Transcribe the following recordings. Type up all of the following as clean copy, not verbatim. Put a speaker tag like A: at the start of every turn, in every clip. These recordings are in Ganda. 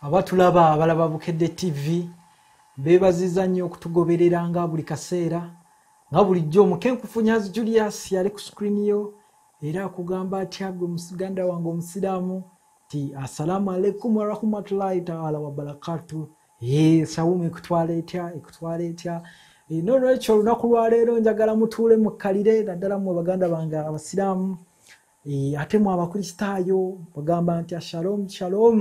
A: Abatulaba abalaba Bukedde TV bebaziza nnyo okutugoberera nga buli kaseera nga bulijjo Mukenkufunyazi Julius yali ku screen yo era kugamba atya gwe musiganda wange omusiraamu ti assalamu alaikum wa rahmatullahi ta'ala wa barakatuh. Sawume ekutwala etya nono ekyo olunaku lwa leero njagala mutuule mukalire naddala mu baganda bange abasiraamu ate mu abakristaayo bagamba nti shalom shalom.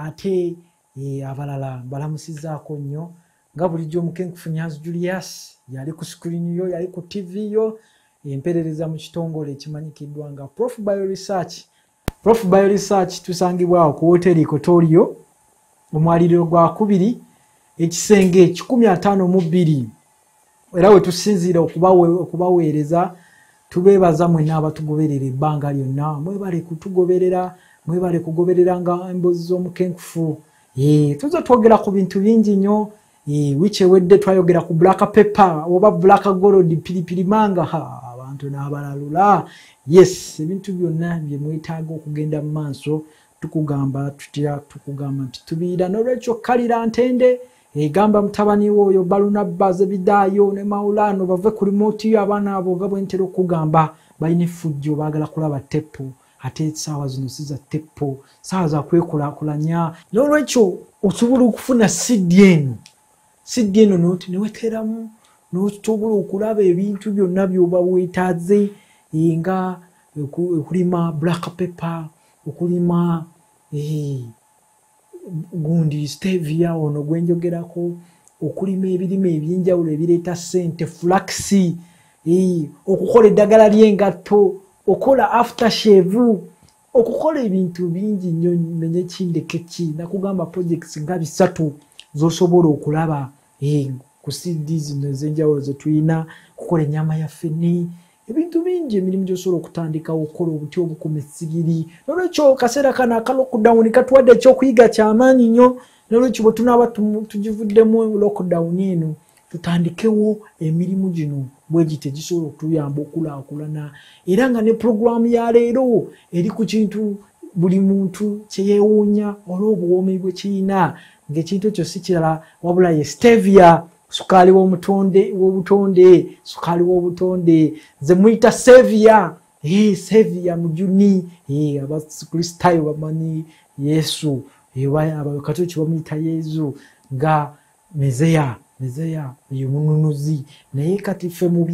A: Ate abalala balamusizaako nnyo nga bulijjo Mukenkufunyazi Julius yali ku screen yo yali ku TV yo emperereza mu kitongole ekimanyikiddwa nga Prof Bio Research tusangibwawo ku hoteli Kotorio omwaliriro gwa kubiri ekisenge 152 era we tusinziira okubaweereza tubeebaza mwenna abatugoberera ebbanga lyonna mwebale kutugoberera mwebale kugoberera nga embozi z'omukenkufu. Tuzo twogera ku bintu bingi nnyo wiche wedde twayogera ku black pepper oba black gold pilipili manga abantu n'abalalula. Yes, ebintu byonna bye mwetaaga okugenda mu maaso tukugamba nti tubiira n'olwekyo kalira ntende egamba mutabani wo oyo Barnabas Bidaayo ne Maulano bave ku remote yo abaana abo nga bwe ntera okugamba balina effujjo baagala kulaba tepo ate saawa zino siza tepo saawa za kwekulaakulanya n'olwekyo osobola okufuna siddi eno noti neweteeramu n'osobola okulaba ebintu byonna by'oba weetaaze nga okulima black pepper okulima gundi stevia ono gwenjogerako okulima ebirime ebyenjawulo ebireeta ssente flaxi okukola eddagala ly'engatto okola aftershave okukola ebintu bingi nnyo menye kindekeki nakugamba projects nga 3 zosobola okulaba ku CD zino ez'enjawulo ze tulina kukola ennyama ya ffene ebintu bingi emirimu gy'osobola okutandika okukola obuti obukuma essigiri n'olwekyo kaseera kano aka lockdown katuwadde ekyokuyiga kyamaanyi nnyo n'olwekyo bwe tunaaba tugivuddemu lockdown eno tutandikewo emirimu gino bwe gite gisobola okutuyamba okulaakulana era nga ne programu ya leero eri ku kintu buli muntu kye yeewuunya olw'obuwoomi bwe kirina ng'ekintu ekyo si kirala wabula ye stevia sukaali w'obutonde sukaali w'obutonde ze muyita sevia mujuni abakristaayo bamanyi yesu abakatoliki bamuyita yesu nga mezeya eyo mununuzi naye kati ffe mu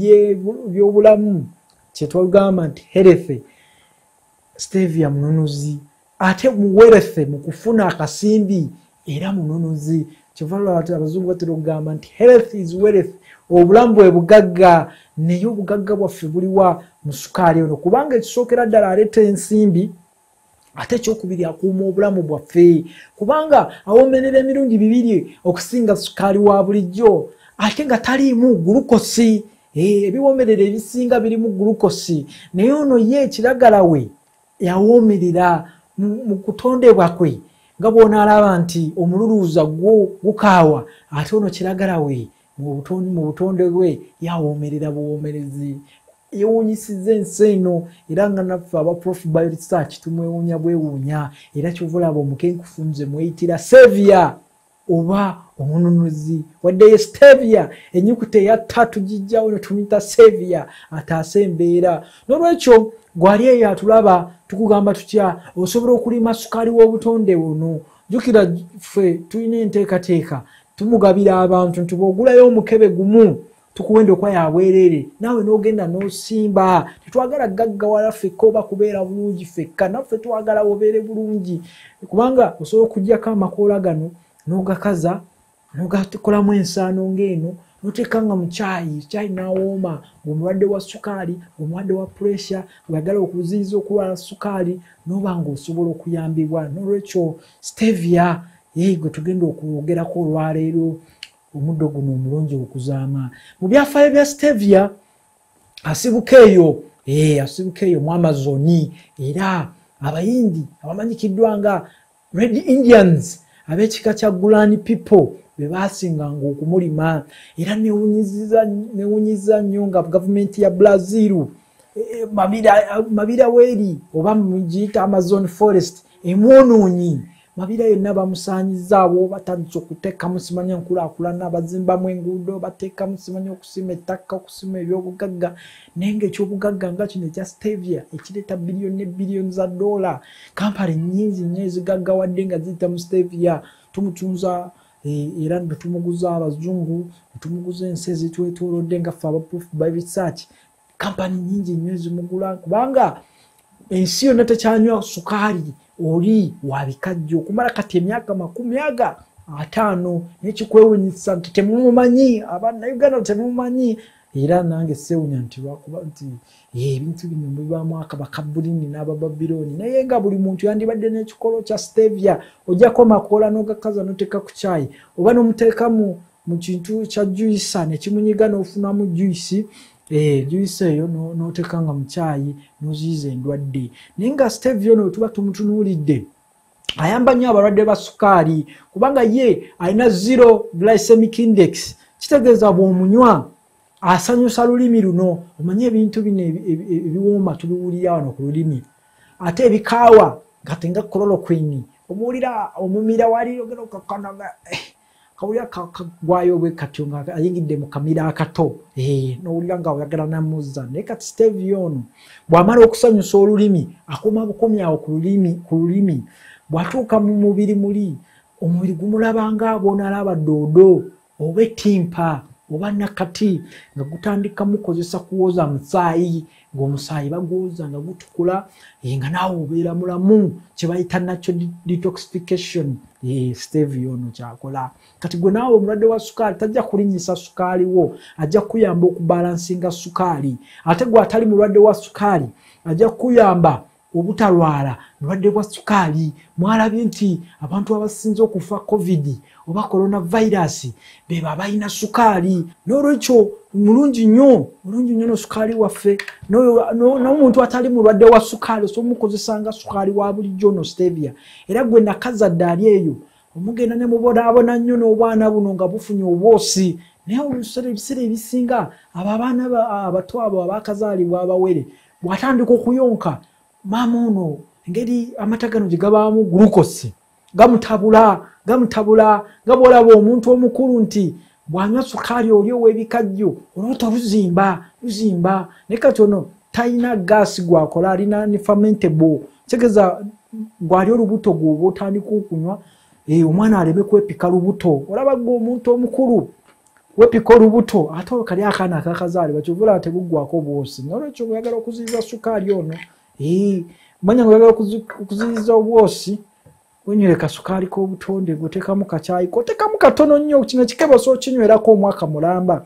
A: byobulamu kyetwagamba nti health stevia mununuzi ate muwerefe mu kufuna akasimbi era mununuzi kyova abazungu batera okugamba nti health is wealth obulamu bwe bugagga naye obugagga bwaffe buliwa mu sukaali ono kubanga ekisookera ddala aleeta ensimbi ate ekyokubiri akuuma obulamu bwaffe kubanga awomerera emirundi 2 okusinga sukaali wa bulijjo ate nga taliimu gulukosi ebiwomerera ebisinga birimu gulukosi naye ono ye ekiragala we yawomerera mu kutondebwa kwe nga bw'onaalaba nti omululuuza gukaawa ate ono kiragala we mu butonde bwe yawomerera buwomerezi yewuunyisiza ensi eno era nga naffe aba Prof Bio Research tumwewuunya bwewuunya era kyovulaba Omukenkufu nze mweyitira sevia oba omununuzi wadde ye stevia ennyukuta eya 3 gijjawo ne tumuyita sevia ataase embeera n'olwekyo gwali eyo atulaba tukugamba tutya osobola okulima sukaali w'obutonde buno jjukira ffe tulina enteekateeka tumugabira abantu nti bw'ogulayo omukebe gumu tukuwenda okwa yabwerere naawe n'ogenda n'osimba tetwagala gaggawala ffekka oba kubeera bulungi ffekka naffe twagala obeere bulungi kubanga osobola okugyako amakoola gano n'ogakaza n'ogatekolamu ensaano ng'eno noteekanga mu caayi n'awooma ng'omulwadde wa sukaali omulwadde wa pressure bw'ayagala okuziyiza okulwala sukaali n'oba ng'osobola okuyambibwa n'olwekyo stevia gwe tugenda okwogerako olwaleero omuddo guno omulungi okuzaama mu byafaayo bya stevia asibuka eyo mu Amazoni era abayindi abamanyikiddwa nga Red Indians ab'ekika kya Gulani people be baasinganga okumulima era newunyiza nnyo nga gavumenti ya Brazil mabira weri oba mugiyita Amazon forest emwonoonyi Mabira yonna bamusaanyizaawo batandise okuteekamu simanya nkulaakulana bazimbamu enguudo bateekamu simanya okusima ettaka okusima ebyobugagga naye ng'ekyobugagga nga kino ekya Stevia ekireeta biliyoni ne biliyoni za dola kampala nnyingi nnyo ezigaggawadde nga ziyita mu Stevia tumutunza era netumuguza abazungu netumuguza ensi ezitwetoolodde nga ffe aba Proof by Research kampani nnyingi nnyo ezimugula kubanga ensi yonna tekyanywa sukaali oli wabikajjo okumala kati emyaka 50 n'ekikwewunyisa nti temumumanyi abannayuganda temumumanyi era nange sewunya nti lwakuba nti ebintu bino bibaamu akabakabulini n'abababirooni naye nga buli muntu yandibadde n'ekikolo kya Stevia ojjako makoola n'ogakaza n'oteeka ku caayi oba n'omuteeka mu kintu kya juisa nekimunyiga n'ofunamu juisi juice eyo n'oteeka nga mu caayi n'oziyiza endwadde naye nga Stevia ono tuba tumutunuulidde ayamba nnyo abalwadde ba sukaali kubanga ye alina 0 glycemic index kitegeeza bw'omunywa asanyusa lulimi luno omanye ebintu bino ebiwooma tubiwulira wano ku lulimi ate ebikaawa nga tenga chloroquine omuwulira omumira wali ogera okakanaga kawulira kagwayo bwe katyo nga ayingidde mu kamira akato n'owulira nga oyagala namuzza naye kati Stevia ono bw'amala okusanyusa olulimi akoma bukomyawo ku lulimi bw'atuuka mu mubiri muli omubiri gumulabanga bw'onalaba doodo oba ettimpa oba nakati nga gutandika mukozesa kuwoza musaayi ng'omusaayi bagwoza nga gutukula nga naawe obeera mulamu kye bayita nakyo detoxification Stevia ono kyakola kati gwe naawe omulwadde wa sukaali tajja kulinnyisa sukaali wo ajja kuyamba okubalansinga sukaali ate gwe atali mulwadde wa sukaali ajja kuyamba obutalwala mulwadde bwa sukaali mwalabye nti abantu abasinze okufa covid oba coronavirus beba abalina sukaali n'olwekyo mulungi nnyo no sukaali waffe n'omuntu atali mulwadde wa sukaali osomukozesanga sukaali wa bulijjo no Stevia era gwe nakazadde ali eyo omugenda ne mubonaabona nnyo n'obwana buno nga bufunye obwosi naye ebiseera ebisinga abo abaana abato abo abakazaalibwa abawere bw'atandika okuyonka maama ono engeri amata gano gye gabaamu glucose gamutabula nga bw'olaba omuntu omukulu nti bw'anywa sukaali oli ow'ebikajjo olubuto luzimba naye kati ono talina gaasi gwakola alina ne fermentable kitegeeza gwali olubuto gwoba otandika okunywa omwana aleme kwepika lubuto olaba gwe omuntu omukulu wepika olubuto ate kali akaana akakazaalibwa kyovula teguggwako bwosi nolwekyo bweyagala okuziyiza sukaali ono manya ngoyagala okuziyiza obwosi wenywere kasukaali k'obutonde goteekamu kacaayi koteekamu katono nnyo kino ekikebe so kinywerako omwaka mulamba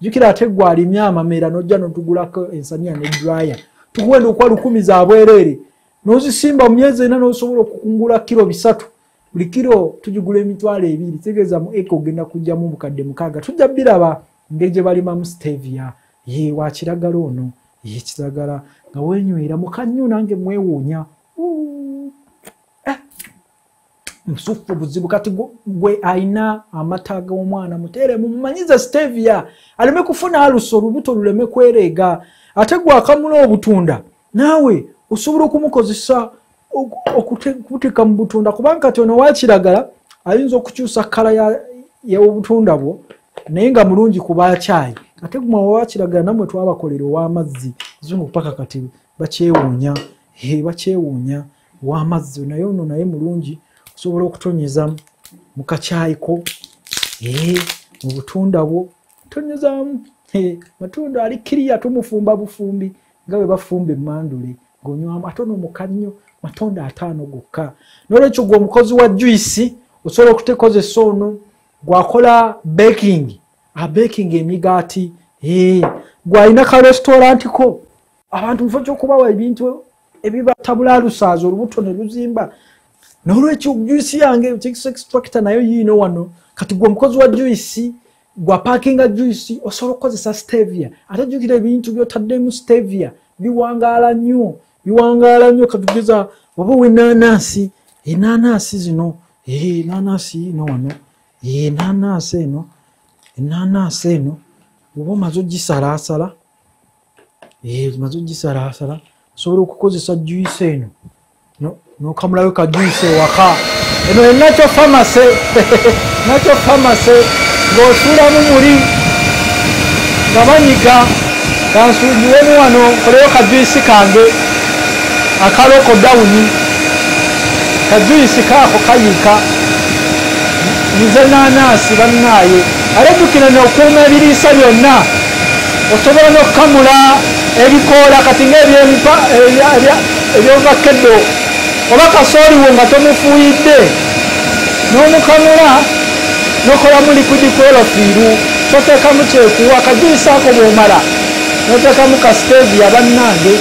A: jjukira ate gwe alimya amamera n'ojja n'otugulako ensaniya ne dryer tukuwenda okuwa 10 za bwereere n'ozisimba mu myezi 4 n'osobola okukungula kilo 3 buli kilo tugigula emitwalo 2 kitegeeza mu eka ogenda kujjamu bukadde 6 tujja biraba engeri gye balimamu Stevia wa kiragala ono kiragala nga wenywera mukannyo nange mwewuunya musufu buzibu kati gwe ayina amata g'omwana mutere mumumanyiza Stevia aleme kufuna aluso olubuto luleme kwereega ate gwe akamula obutunda naawe osobola okumukozesa okuteeka mu butunda kubanga kati ono wakiragala ayinza okukyusa kkala y'obutunda bwo naye nga mulungi ku baakyayi ate gwe wakiragala namwe twabakolera ow'amazzi zino paka kati bakyewuunya ow'amazzi naye ono naye mulungi osobola okutonyeza mu kakyayiko mu butunda bwo tonyezamu matunda ali kiriya tumufumba bufumbi nga bwe bafumba emmandule ng'onywamu ate ono mukannyo matonda 5 gokka n'olwekyo gwe omukozi wa juisi osobola okutekozesa ono gwakola baking emigaati gwalina ka restaurant ko abantu mufo ky'okubawa ebintu ebibatabula alusaaza olubuto ne luzimba n'olwekyo juisi yange extractor nayo yiino wano kati gwe omukozi wa juisi gwa parkinga juisi osobola okukozesa Stevia ate jjukira ebintu by'otaddemu Stevia biwangaala nnyo katugeza oba w'ennaanansi zino ennaanansi ino wano ennaanansi eno oba omaze ogisalaasala osobola okukozesa juisi eno nokamulayo ka juice waka eno nacho pharmacy nacho pharmacy ngosula mu muri gabanyiga kansujiwenu wano koleyo ka juice kange akaloko dawuni ka juice kako kayika nize nanasi bannaye aledukira n'okuuma ebiriisa byonna osobola n'okukamula ebikoola kati ng'ebyovakeddo oba kasooliwo nga tomufuuyidde n'omukamula n'okolamu liquid chlorofiru toteekamu kyekuwa akajuisaako bw'omala n'oteekamu ka stevia bannange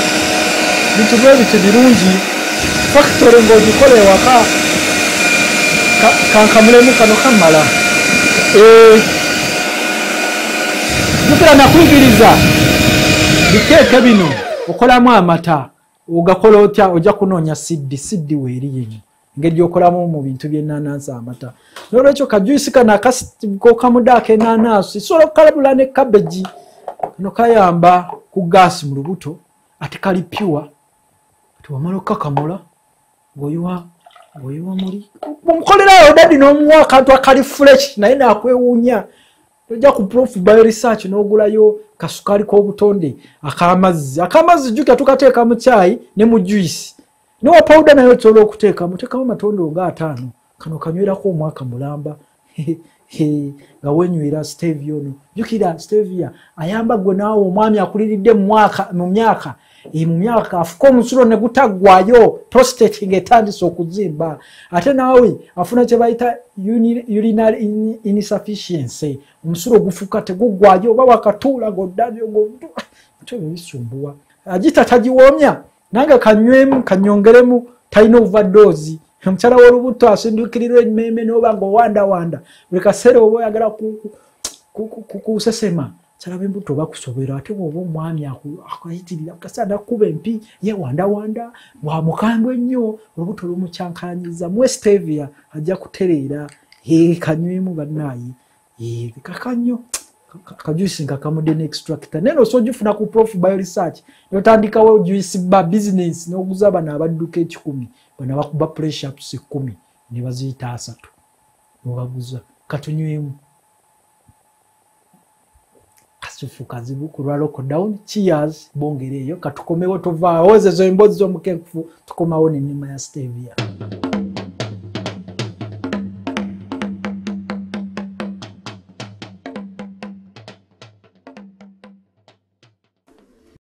A: bintu bwe biti birungi fakitole ng'ogikola ewaka kankamulemu kano kamala jukira nakuyigiriza bikeeke bino okolamu amata ogakola otya ojja kunoonya siddi weeri yenyo engeri gyokolamu mu bintu by'ennaanansi amata n'olwekyo kajuisi kano kokamuda ak'ennaanansi sobola okukalabula ne kabeji kano kayamba ku gaasi mu lubuto ate kali pure tiwamala okukakamula ng'oyiwa muri omukolerayo dadi n'omuwa akantu akali fresh naye nakwewuunya tojja ku Prof Bio Research n'ogulayo kasukaali k'obutonde akamazzi jjukira tukateeka mu caayi ne mu juice newa powder nayo osobola okuteekamu teekamu matondo nga 5 kano kanywerako omwaka mulamba nga wenywera stevia ono jjukira stevia ayamba gwe naawe omwami akuliridde mu myaka afuka omusulo ne gutaggwayo prostate ng'etandise okuzimba ate naawe afuna kye bayita urinary insufficiency omusulo gufuuka teguggwayo oba wakatuula ng'oddabyo bisumbuwa agita tagiwoomya nange kanywemu kanyongeremu talina overdose omukyala w'olubuto asindukirirwa emmeeme n'oba ng'owandawanda buli kaseera oba oyagala kusesema kyalaba embuto oba kusobera ate bw'oba omwami akayitirira kasaana kuba empi ye wandawanda bwamukambwe ennyo olubuto lumukyankanyiza muwe stevia ajja kutereera kanywemu bannaayi kakannyo kajuisi nga kamudde n'extractor naye n'osogifuna ku Prof Bio Research n'otandikawo juisi ba business n'oguza bano abadduka 10 bano abakuba pressure-ups 10 ne baziyita 3 n'obaguza katunywemu kasufu kazibu kulwa lockdown cheers bongereyo katukomewo tovaawo ezo emboozi z'omukenkufu tukomawo n'ennyama ya stevia